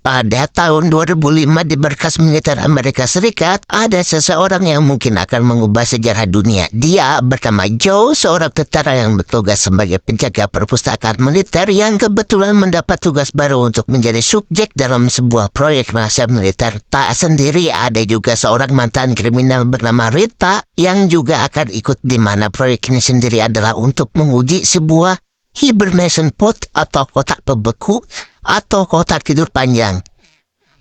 Pada tahun 2005 di berkas militer Amerika Serikat, ada seseorang yang mungkin akan mengubah sejarah dunia. Dia bernama Joe, seorang tentara yang bertugas sebagai penjaga perpustakaan militer yang kebetulan mendapat tugas baru untuk menjadi subjek dalam sebuah proyek rahasia militer. Tak sendiri, ada juga seorang mantan kriminal bernama Rita yang juga akan ikut, di mana proyek ini sendiri adalah untuk menguji sebuah hibernation pod atau kotak pembeku atau kotak tidur panjang.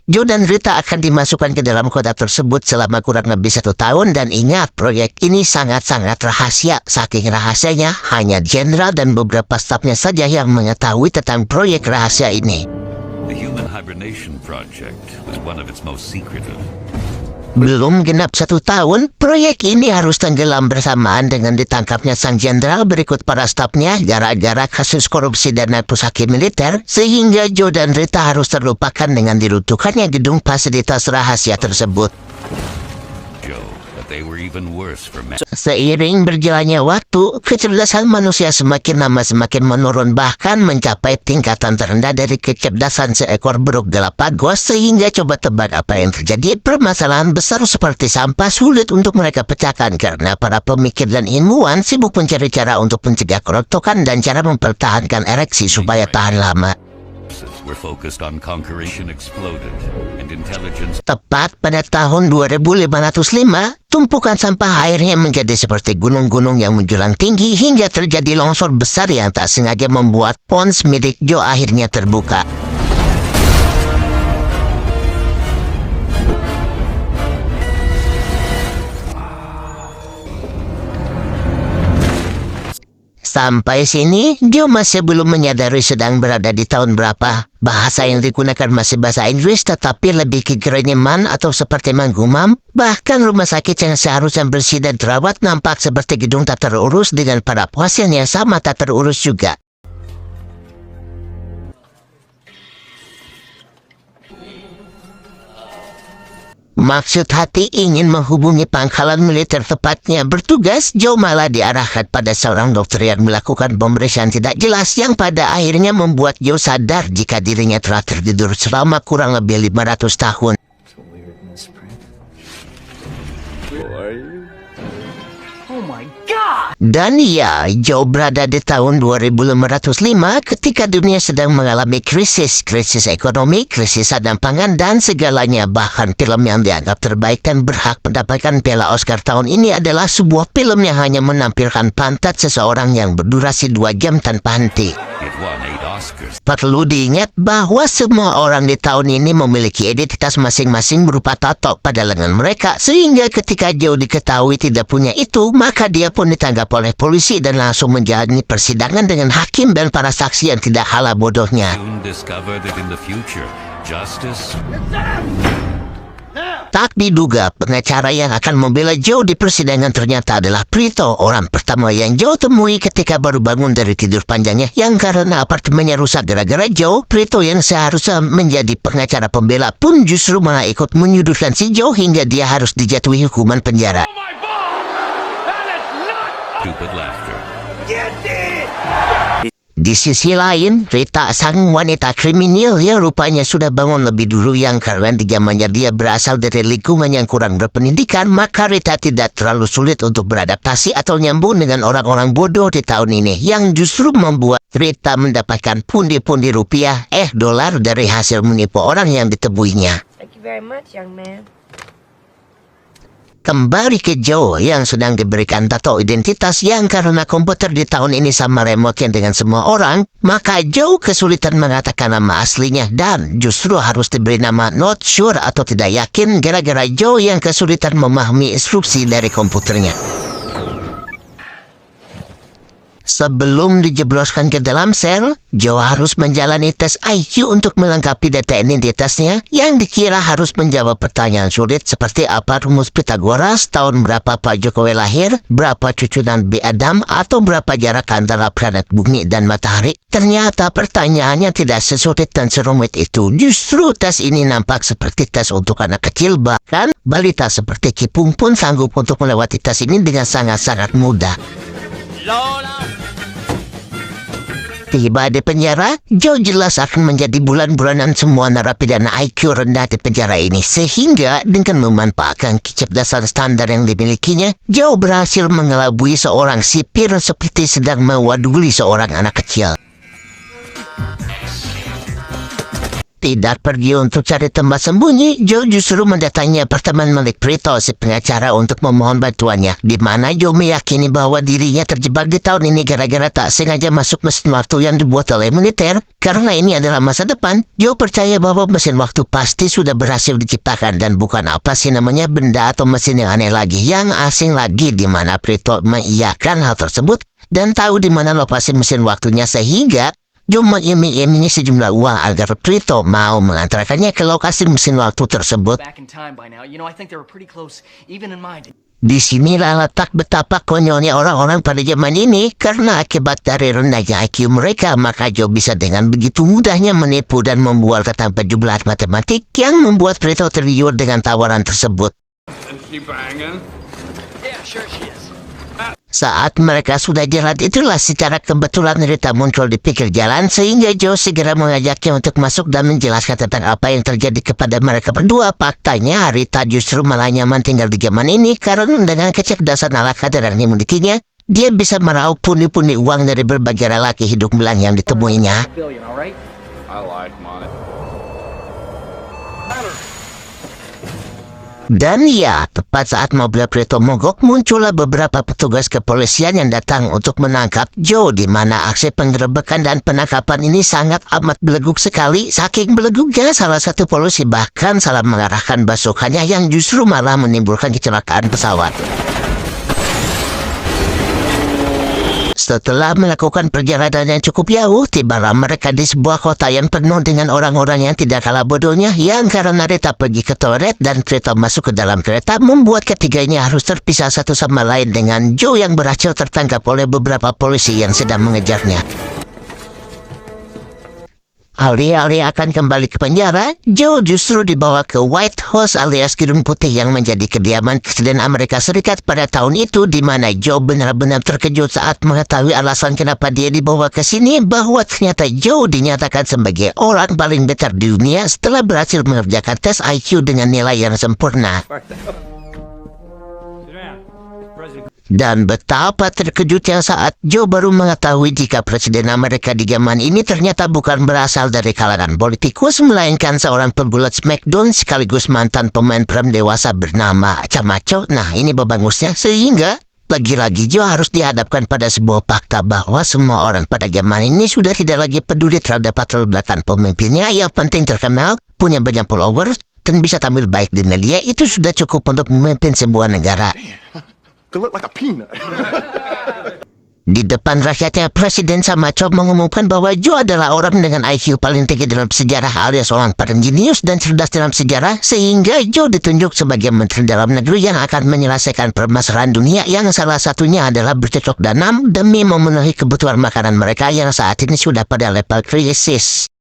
Joe dan Rita akan dimasukkan ke dalam kotak tersebut selama kurang lebih 1 tahun, dan ingat, proyek ini sangat-sangat rahasia. Saking rahasianya, hanya jenderal dan beberapa stafnya saja yang mengetahui tentang proyek rahasia ini. The Human Hibernation Project was one of its most secretive. Belum genap 1 tahun, proyek ini harus tenggelam bersamaan dengan ditangkapnya sang jenderal berikut para stafnya gara-gara kasus korupsi dana pusaka militer, sehingga Joe dan Rita harus terlupakan dengan diruntuhkannya gedung fasilitas rahasia tersebut. Joe, but they were even worse for men. Seiring berjalannya waktu, kecerdasan manusia semakin lama semakin menurun, bahkan mencapai tingkatan terendah dari kecerdasan seekor burung Galapagos, sehingga coba tebak apa yang terjadi. Permasalahan besar seperti sampah sulit untuk mereka pecahkan karena para pemikir dan ilmuwan sibuk mencari cara untuk mencegah kerontokan dan cara mempertahankan ereksi supaya tahan lama. Were focused on conquering exploded and intelligence. Tepat pada tahun 2505, tumpukan sampah airnya menjadi seperti gunung-gunung yang menjulang tinggi hingga terjadi longsor besar yang tak sengaja membuat pons milik Joe akhirnya terbuka. Sampai sini, Joe masih belum menyadari sedang berada di tahun berapa. Bahasa yang digunakan masih bahasa Inggris, tetapi lebih ke kerenyman atau seperti menggumam. Bahkan rumah sakit yang seharusnya bersih dan terawat nampak seperti gedung tak terurus, dengan para pasien yang sama tak terurus juga. Maksud hati ingin menghubungi pangkalan militer tepatnya bertugas, Joe malah diarahkan pada seorang dokter yang melakukan pemeriksaan tidak jelas yang pada akhirnya membuat Joe sadar jika dirinya telah tertidur selama kurang lebih 500 tahun. Dan ya, Joe berada di tahun 2505 ketika dunia sedang mengalami krisis ekonomi, krisis sandang pangan, dan segalanya. Bahkan film yang dianggap terbaik dan berhak mendapatkan piala Oscar tahun ini adalah sebuah film yang hanya menampilkan pantat seseorang yang berdurasi 2 jam tanpa henti. It won 8 Oscars. Perlu diingat bahwa semua orang di tahun ini memiliki identitas masing-masing berupa tato pada lengan mereka, sehingga ketika Joe diketahui tidak punya itu, maka dia pun ditangkap oleh polisi dan langsung menjalani persidangan dengan hakim dan para saksi yang tidak kalah bodohnya. Soon discovered that in the future, justice. Tak diduga, pengacara yang akan membela Joe di persidangan ternyata adalah Prito, orang pertama yang Joe temui ketika baru bangun dari tidur panjangnya, yang karena apartemennya rusak gara-gara Joe. Prito yang seharusnya menjadi pengacara pembela pun justru malah ikut menyudutkan si Joe hingga dia harus dijatuhi hukuman penjara. Stupid laughter. Di sisi lain, Rita, sang wanita kriminal yang rupanya sudah bangun lebih dulu, yang karena di zamannya dia berasal dari lingkungan yang kurang berpendidikan, maka Rita tidak terlalu sulit untuk beradaptasi atau nyambung dengan orang-orang bodoh di tahun ini, yang justru membuat Rita mendapatkan pundi-pundi rupiah, dolar dari hasil menipu orang yang ditemuinya. Thank you very much, young man. Kembali ke Joe yang sedang diberikan tato identitas, yang karena komputer di tahun ini sama remote dengan semua orang, maka Joe kesulitan mengatakan nama aslinya dan justru harus diberi nama not sure atau tidak yakin gara-gara Joe yang kesulitan memahami instruksi dari komputernya. Sebelum dijebloskan ke dalam sel, Joe harus menjalani tes IQ untuk melengkapi data identitasnya yang dikira harus menjawab pertanyaan sulit seperti apa rumus Pythagoras, tahun berapa Pak Jokowi lahir, berapa cucu Nabi Adam, atau berapa jarak antara planet bumi dan matahari. Ternyata pertanyaannya tidak sesulit dan serumit itu. Justru tes ini nampak seperti tes untuk anak kecil, bahkan balita seperti Kipung pun sanggup untuk melewati tes ini dengan sangat-sangat mudah. Tiba di penjara, Joe jelas akan menjadi bulan-bulanan semua narapidana IQ rendah di penjara ini. Sehingga dengan memanfaatkan kecerdasan standar yang dimilikinya, Joe berhasil mengelabui seorang sipir seperti sedang mewaduli seorang anak kecil. Tidak pergi untuk cari tempat sembunyi, Joe justru mendatangi apartemen milik Prito, si pengacara, untuk memohon bantuannya. Di mana Joe meyakini bahwa dirinya terjebak di tahun ini gara-gara tak sengaja masuk mesin waktu yang dibuat oleh militer. Karena ini adalah masa depan, Joe percaya bahwa mesin waktu pasti sudah berhasil diciptakan dan bukan apa sih namanya benda atau mesin yang aneh lagi, yang asing lagi, di mana Prito mengiyakan hal tersebut dan tahu di mana lokasi mesin waktunya, sehingga Joe mengiming-imingi sejumlah uang agar Prito mau mengantarkannya ke lokasi mesin waktu tersebut. Di sinilah letak betapa konyolnya orang-orang pada zaman ini, karena akibat dari rendahnya IQ mereka, maka Joe bisa dengan begitu mudahnya menipu dan membuat tanpa jumlah matematik yang membuat Prito tergiur dengan tawaran tersebut. Saat mereka sudah jalan, itulah secara kebetulan Rita muncul di pinggir jalan, sehingga Joe segera mengajaknya untuk masuk dan menjelaskan tentang apa yang terjadi kepada mereka berdua. Faktanya, Rita justru malah nyaman tinggal di zaman ini karena dengan kecerdasan ala kadar yang dimilikinya, dia bisa meraup pundi-pundi uang dari berbagai lelaki hidung belang yang ditemuinya. Dan ya, tepat saat mobil Prito mogok, muncullah beberapa petugas kepolisian yang datang untuk menangkap Joe, di mana aksi penggerebekan dan penangkapan ini sangat amat beleguk sekali. Saking beleguknya, salah satu polisi bahkan salah mengarahkan basuhannya yang justru malah menimbulkan kecelakaan pesawat. Setelah melakukan perjalanan yang cukup jauh, tibalah mereka di sebuah kota yang penuh dengan orang-orang yang tidak kalah bodohnya, yang karena Rita pergi ke toilet dan Prito masuk ke dalam kereta, membuat ketiganya harus terpisah satu sama lain, dengan Joe yang berhasil tertangkap oleh beberapa polisi yang sedang mengejarnya. Alih-alih akan kembali ke penjara, Joe justru dibawa ke White House alias Gedung Putih yang menjadi kediaman Presiden Amerika Serikat pada tahun itu, di mana Joe benar-benar terkejut saat mengetahui alasan kenapa dia dibawa ke sini, bahwa ternyata Joe dinyatakan sebagai orang paling pintar di dunia setelah berhasil mengerjakan tes IQ dengan nilai yang sempurna. Dan betapa terkejutnya saat Joe baru mengetahui jika Presiden Amerika di zaman ini ternyata bukan berasal dari kalangan politikus, melainkan seorang pegulat Smackdown sekaligus mantan pemain peran dewasa bernama Camacho. Nah, ini babangusnya, sehingga lagi-lagi Joe harus dihadapkan pada sebuah fakta bahwa semua orang pada zaman ini sudah tidak lagi peduli terhadap latar belakang pemimpinnya. Yang penting terkenal, punya banyak followers, dan bisa tampil baik di media. Itu sudah cukup untuk memimpin sebuah negara. Di depan rakyatnya, Presiden Camacho mengumumkan bahwa Joe adalah orang dengan IQ paling tinggi dalam sejarah, alias orang paling jenius dan cerdas dalam sejarah, sehingga Joe ditunjuk sebagai Menteri Dalam Negeri yang akan menyelesaikan permasalahan dunia, yang salah satunya adalah bercocok tanam demi memenuhi kebutuhan makanan mereka yang saat ini sudah pada level krisis.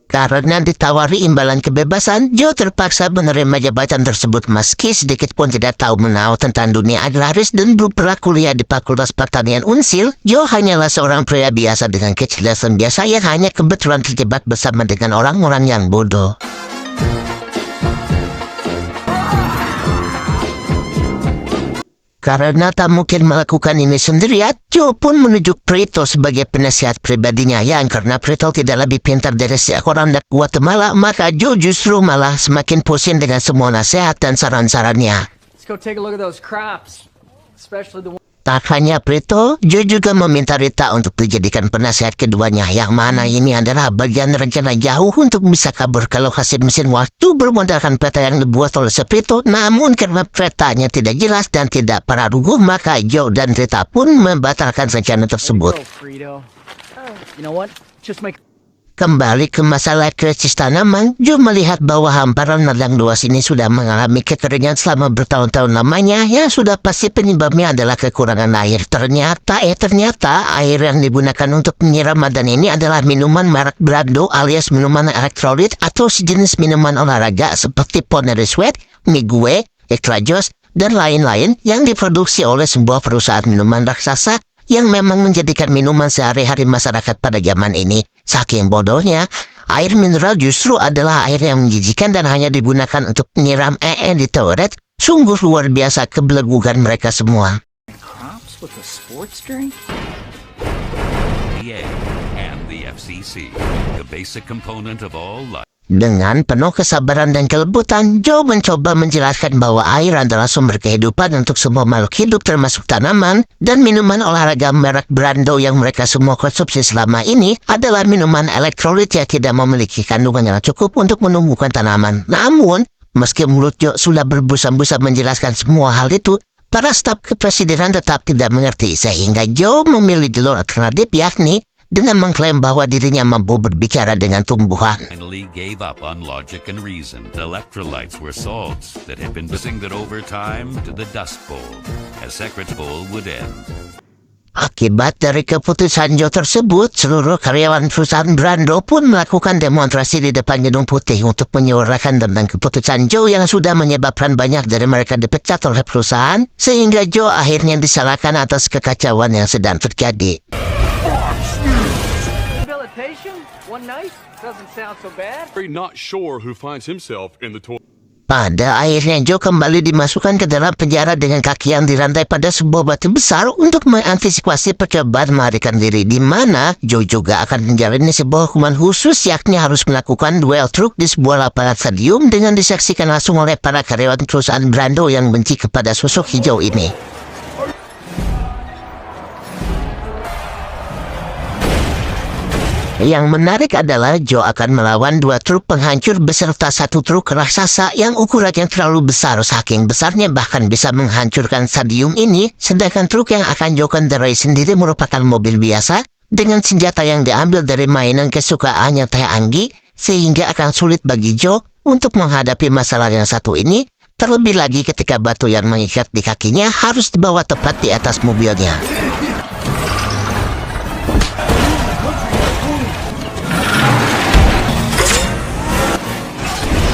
Karena ditawari imbalan kebebasan, Joe terpaksa menerima jabatan tersebut meski sedikit pun tidak tahu menahu tentang dunia agraris dan belum pernah kuliah di Fakultas Pertanian Unsil. Joe hanyalah seorang pria biasa dengan kecerdasan biasa yang hanya kebetulan terjebak bersama dengan orang-orang yang bodoh. Karena tak mungkin melakukan ini sendirian, Joe pun menunjuk Prito sebagai penasihat pribadinya, yang karena Prito tidak lebih pintar dari seekor anak Guatemala, maka Joe justru malah semakin pusing dengan semua nasihat dan saran-sarannya. Tak hanya Prito, Joe juga meminta Rita untuk dijadikan penasihat keduanya, yang mana ini adalah bagian rencana jauh untuk bisa kabur ke lokasi mesin waktu bermodalkan peta yang dibuat oleh Prito. Namun karena petanya tidak jelas dan tidak praduga, maka Joe dan Rita pun membatalkan rencana tersebut. Kembali ke masalah krisis tanaman, Joe melihat bahwa hamparan ladang luas ini sudah mengalami kekeringan selama bertahun-tahun lamanya, yang sudah pasti penyebabnya adalah kekurangan air. Ternyata air yang digunakan untuk menyiram ladang ini adalah minuman merek Brando alias minuman elektrolit atau sejenis minuman olahraga seperti Powerade Sweat, Migue, Extra Joss, dan lain-lain yang diproduksi oleh sebuah perusahaan minuman raksasa yang memang menjadikan minuman sehari-hari masyarakat pada zaman ini. Saking bodohnya, air mineral justru adalah air yang menjijikan dan hanya digunakan untuk menyiram di toilet. Sungguh luar biasa kebelegugan mereka semua. Crops with a sports drink? EA and the FCC, the basic component of all life. Dengan penuh kesabaran dan kelebutan, Joe mencoba menjelaskan bahwa air adalah sumber kehidupan untuk semua makhluk hidup termasuk tanaman, dan minuman olahraga merek Brando yang mereka semua konsumsi selama ini adalah minuman elektrolit yang tidak memiliki kandungan yang cukup untuk menumbuhkan tanaman. Namun, meski mulut Joe sudah berbusa-busa menjelaskan semua hal itu, para staf kepresidenan tetap tidak mengerti sehingga Joe memilih jalur alternatif, yakni dengan mengklaim bahwa dirinya mampu berbicara dengan tumbuhan. Finally gave up on logic and reason. Electrolytes were salts that had been missing that over time to the Dust Bowl, as Secret Bowl would end. Akibat dari keputusan Joe tersebut, seluruh karyawan perusahaan Brando pun melakukan demonstrasi di depan Gedung Putih untuk menyuarakan tentang keputusan Joe yang sudah menyebabkan banyak dari mereka dipecat oleh perusahaan, sehingga Joe akhirnya disalahkan atas kekacauan yang sedang terjadi. Rehabilitation? One night? Doesn't sound so bad. Very not sure who finds himself in the toilet. Pada akhirnya Joe kembali dimasukkan ke dalam penjara dengan kaki yang dirantai pada sebuah batu besar untuk mengantisipasi percobaan melarikan diri, di mana Joe juga akan menjalani sebuah hukuman khusus, yakni harus melakukan duel truk di sebuah lapangan stadium dengan disaksikan langsung oleh para karyawan perusahaan Brando yang benci kepada sosok hijau ini. Yang menarik adalah Joe akan melawan 2 truk penghancur beserta 1 truk raksasa yang ukurannya terlalu besar, saking besarnya bahkan bisa menghancurkan stadium ini, sedangkan truk yang akan Joe kendarai sendiri merupakan mobil biasa dengan senjata yang diambil dari mainan kesukaannya Teh Anggi, sehingga akan sulit bagi Joe untuk menghadapi masalah yang satu ini, terlebih lagi ketika batu yang mengikat di kakinya harus dibawa tepat di atas mobilnya.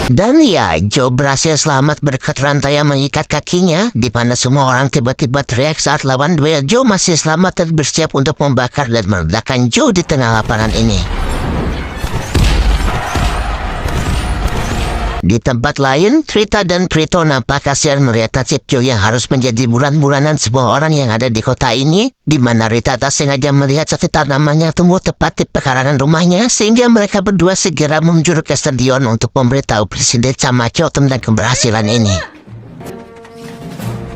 Dan ya, Joe berhasil selamat berkat rantai yang mengikat kakinya, di mana semua orang tiba-tiba teriak saat lawan duel. Joe masih selamat dan bersiap untuk membakar dan meledakkan Joe di tengah lapangan ini. Di tempat lain, Trita dan Prito nampak kasihan melihat nasib Joe yang harus menjadi bulan-bulanan semua orang yang ada di kota ini, di mana Rita tak sengaja melihat satu tanaman yang tumbuh tepat di pekarangan rumahnya, sehingga mereka berdua segera menuju ke stadion untuk memberitahu Presiden Camacho tentang keberhasilan ini.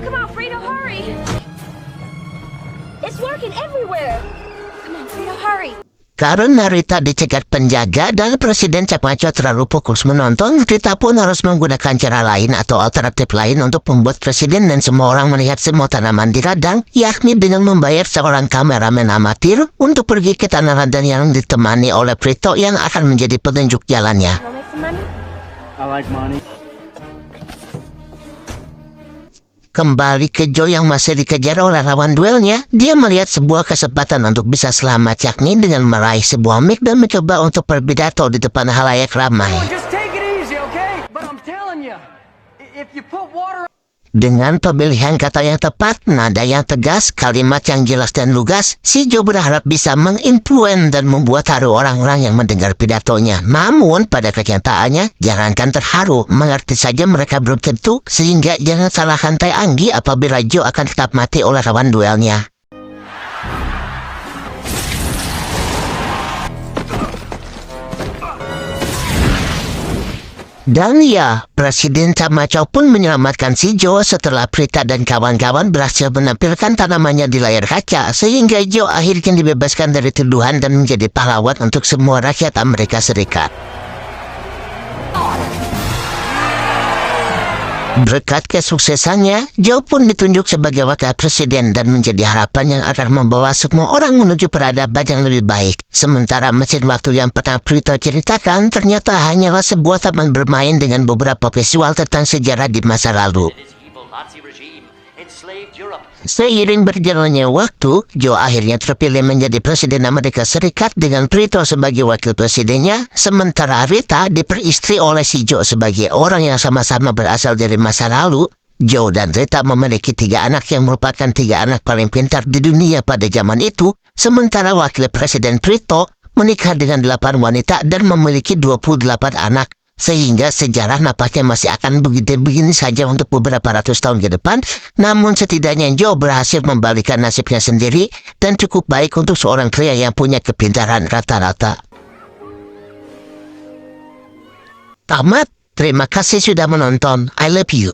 Come on, Frito, hurry! It's working everywhere! Come on, Frito, hurry! Karena Rita dicegat penjaga dan Presiden Camacho terlalu fokus menonton, Rita pun harus menggunakan cara lain atau alternatif lain untuk membuat Presiden dan semua orang melihat semua tanaman di ladang, yakni dengan membayar seorang kameramen amatir untuk pergi ke tanah ladang yang ditemani oleh Prito yang akan menjadi penunjuk jalannya. Wanna make some money? I like money. Kembali ke Joe yang masih dikejar oleh lawan duelnya, dia melihat sebuah kesempatan untuk bisa selamat, yakni dengan meraih sebuah mic dan mencoba untuk berpidato di depan halayak ramai. Just take it easy, okay? But I'm telling you, if you put water... Dengan pemilihan kata yang tepat, nada yang tegas, kalimat yang jelas dan lugas, si Joe berharap bisa menginfluen dan membuat haru orang-orang yang mendengar pidatonya. Namun, pada kenyataannya, jangankan terharu, mengerti saja mereka belum tentu, sehingga jangan salahkan Teh Anggi apabila Joe akan tetap mati oleh lawan duelnya. Dan ya, Presiden Camacho pun menyelamatkan si Joe setelah Prita dan kawan-kawan berhasil menampilkan tanamannya di layar kaca, sehingga Joe akhirnya dibebaskan dari tuduhan dan menjadi pahlawan untuk semua rakyat Amerika Serikat. Berkat kesuksesannya, Joe pun ditunjuk sebagai wakil presiden dan menjadi harapan yang akan membawa semua orang menuju peradaban yang lebih baik. Sementara mesin waktu yang pernah Prito ceritakan ternyata hanyalah sebuah taman bermain dengan beberapa visual tentang sejarah di masa lalu. Seiring berjalannya waktu, Joe akhirnya terpilih menjadi Presiden Amerika Serikat dengan Prito sebagai wakil presidennya, sementara Rita diperistri oleh si Joe sebagai orang yang sama-sama berasal dari masa lalu. Joe dan Rita memiliki 3 anak yang merupakan 3 anak paling pintar di dunia pada zaman itu, sementara wakil Presiden Prito menikah dengan 8 wanita dan memiliki 28 anak. Sehingga sejarah nampaknya masih akan begini saja untuk beberapa ratus tahun ke depan, namun setidaknya Joe berhasil membalikan nasibnya sendiri dan cukup baik untuk seorang pria yang punya kepintaran rata-rata. Tamat, terima kasih sudah menonton. I love you.